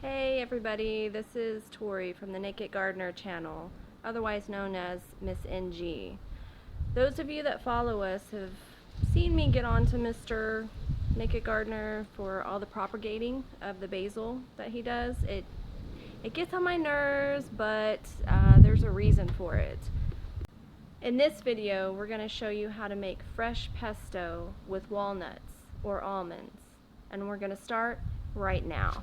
Hey everybody, this is Tori from the Naked Gardener channel, otherwise known as Miss NG. Those of you that follow us have seen me get on to Mr. Naked Gardener for all the propagating of the basil that he does. It gets on my nerves, but there's a reason for it. In this video, we're going to show you how to make fresh pesto with walnuts or almonds, and we're going to start right now.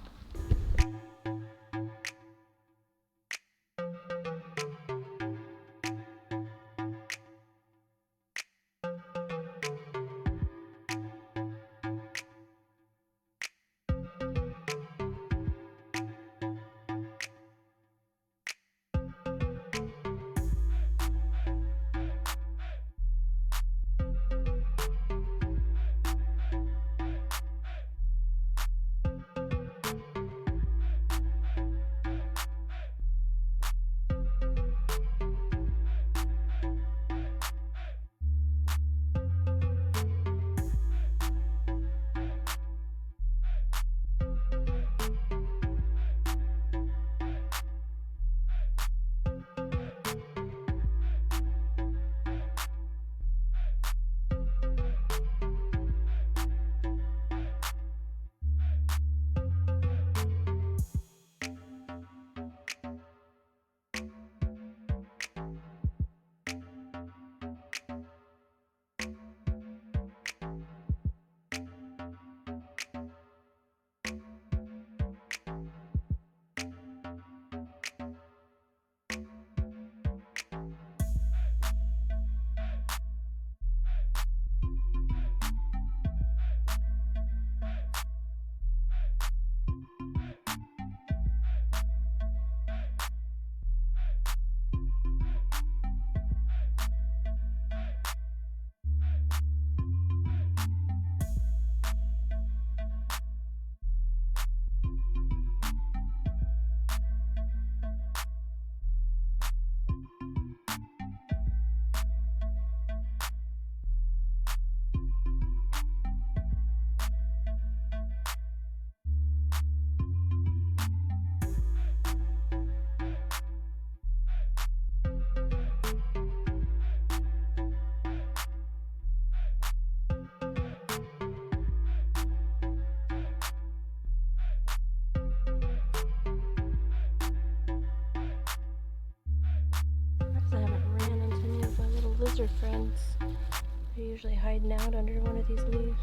I haven't ran into any of my little lizard friends. They're usually hiding out under one of these leaves.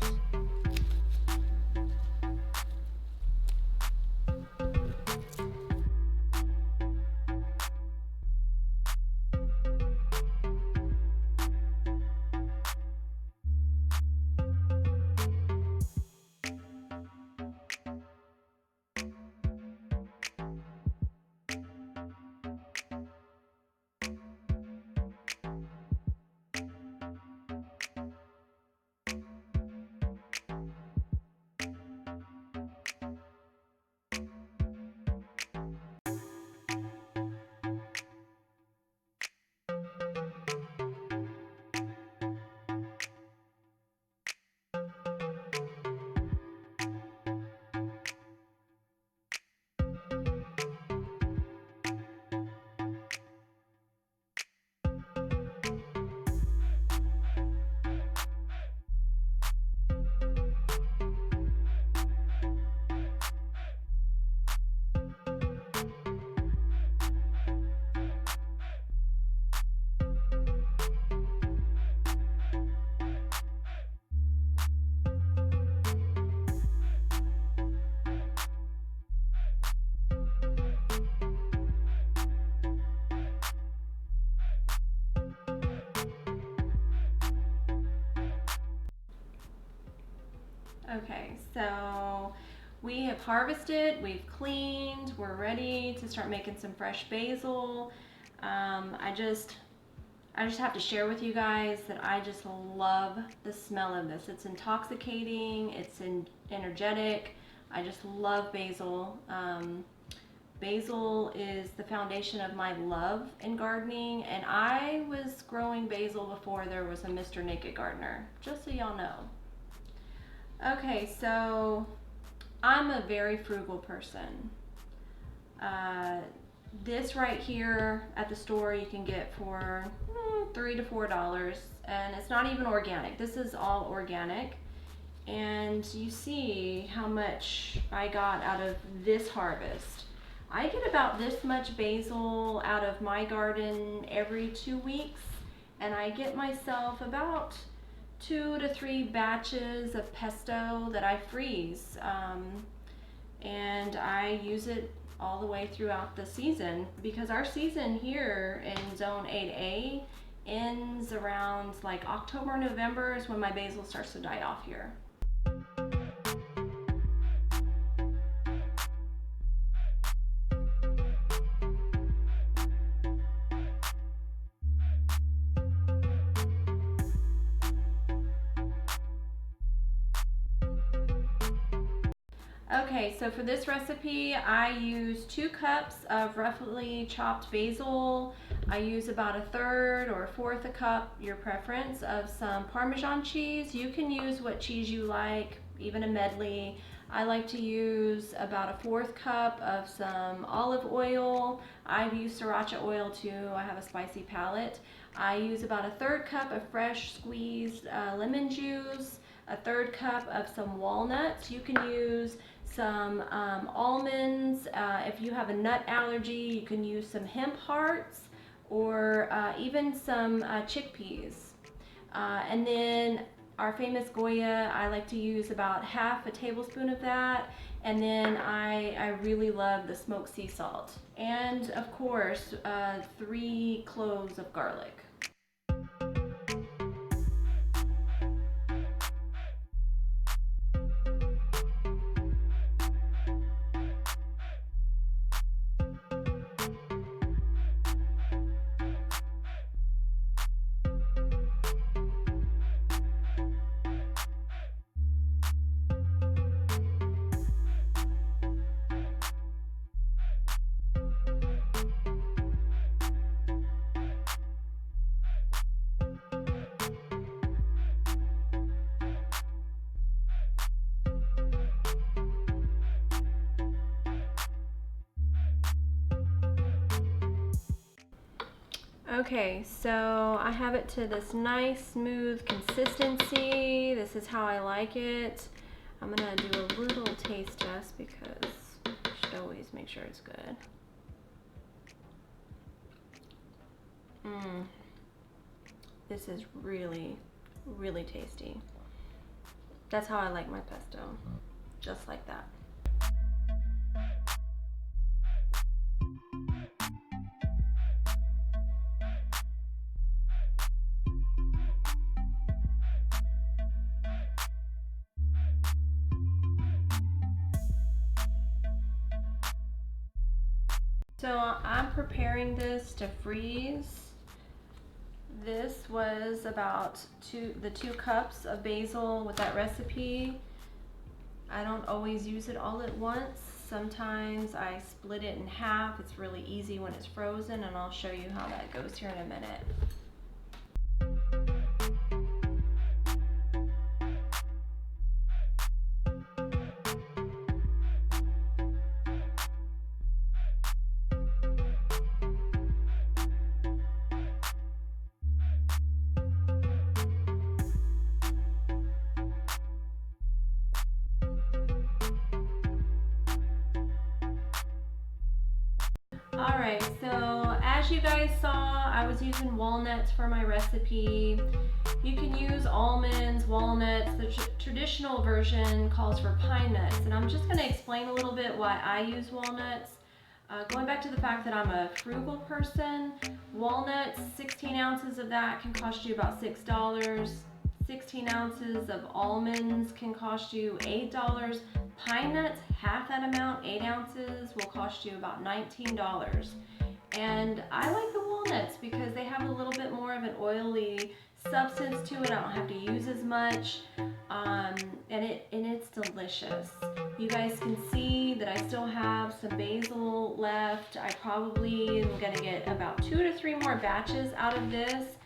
Okay, so we have harvested, we've cleaned, we're ready to start making some fresh basil. I just have to share with you guys that I just love the smell of this. It's intoxicating, it's energetic. I just love basil. Basil is the foundation of my love in gardening, and I was growing basil before there was a Mr. Naked Gardener, just so y'all know. Okay, so I'm a very frugal person. This right here at the store you can get for $3 to $4, and it's not even organic. This is all organic, and you see how much I got out of this harvest. I get about this much basil out of my garden every 2 weeks, and I get myself about 2 to 3 batches of pesto that I freeze, and I use it all the way throughout the season, because our season here in zone 8A ends around like October, November is when my basil starts to die off here. Okay, so for this recipe, I use 2 cups of roughly chopped basil. I use about 1/3 or 1/4 a cup, your preference, of some Parmesan cheese. You can use what cheese you like, even a medley. I like to use about 1/4 cup of some olive oil. I've used sriracha oil too. I have a spicy palate. I use about 1/3 cup of fresh squeezed lemon juice, 1/3 cup of some walnuts. You can use some almonds. If you have a nut allergy, you can use some hemp hearts, or even some chickpeas. And then our famous Goya, I like to use about 1/2 tablespoon of that. And then I really love the smoked sea salt. And of course, 3 cloves of garlic. Okay, so I have it to this nice smooth consistency. This is how I like it. I'm gonna do a little taste test because you should always make sure it's good. This is really, really tasty. That's how I like my pesto, just like that. So I'm preparing this to freeze. This was about the 2 cups of basil with that recipe. I don't always use it all at once. Sometimes I split it in half. It's really easy when it's frozen, and I'll show you how that goes here in a minute. Alright, so as you guys saw, I was using walnuts for my recipe. You can use almonds, walnuts. The traditional version calls for pine nuts, and I'm just going to explain a little bit why I use walnuts. Going back to the fact that I'm a frugal person, walnuts, 16 ounces of that can cost you about $6. 16 ounces of almonds can cost you $8. Pine nuts, half that amount, 8 ounces, will cost you about $19. And I like the walnuts because they have a little bit more of an oily substance to it. I don't have to use as much, and it's delicious. You guys can see that I still have some basil left. I probably am gonna get about 2 to 3 more batches out of this.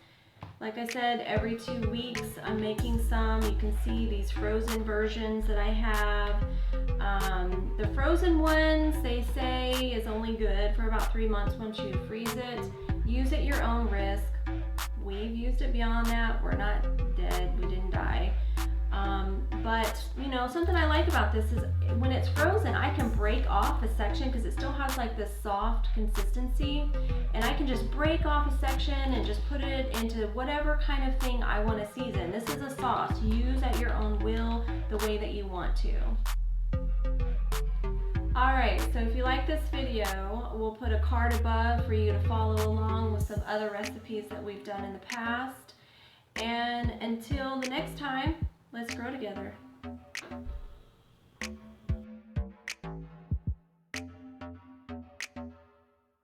Like I said, every 2 weeks I'm making some. You can see these frozen versions that I have. The frozen ones, they say is only good for about 3 months once you freeze it. Use at your own risk. We've used it beyond that. We're not dead. We didn't die. But you know, something I like about this is when it's frozen, I can break off a section because it still has like this soft consistency, and I can just break off a section and just put it into whatever kind of thing I want to season. This is a sauce. Use at your own will the way that you want to. Alright, so if you like this video, we'll put a card above for you to follow along with some other recipes that we've done in the past. And until the next time, let's grow together.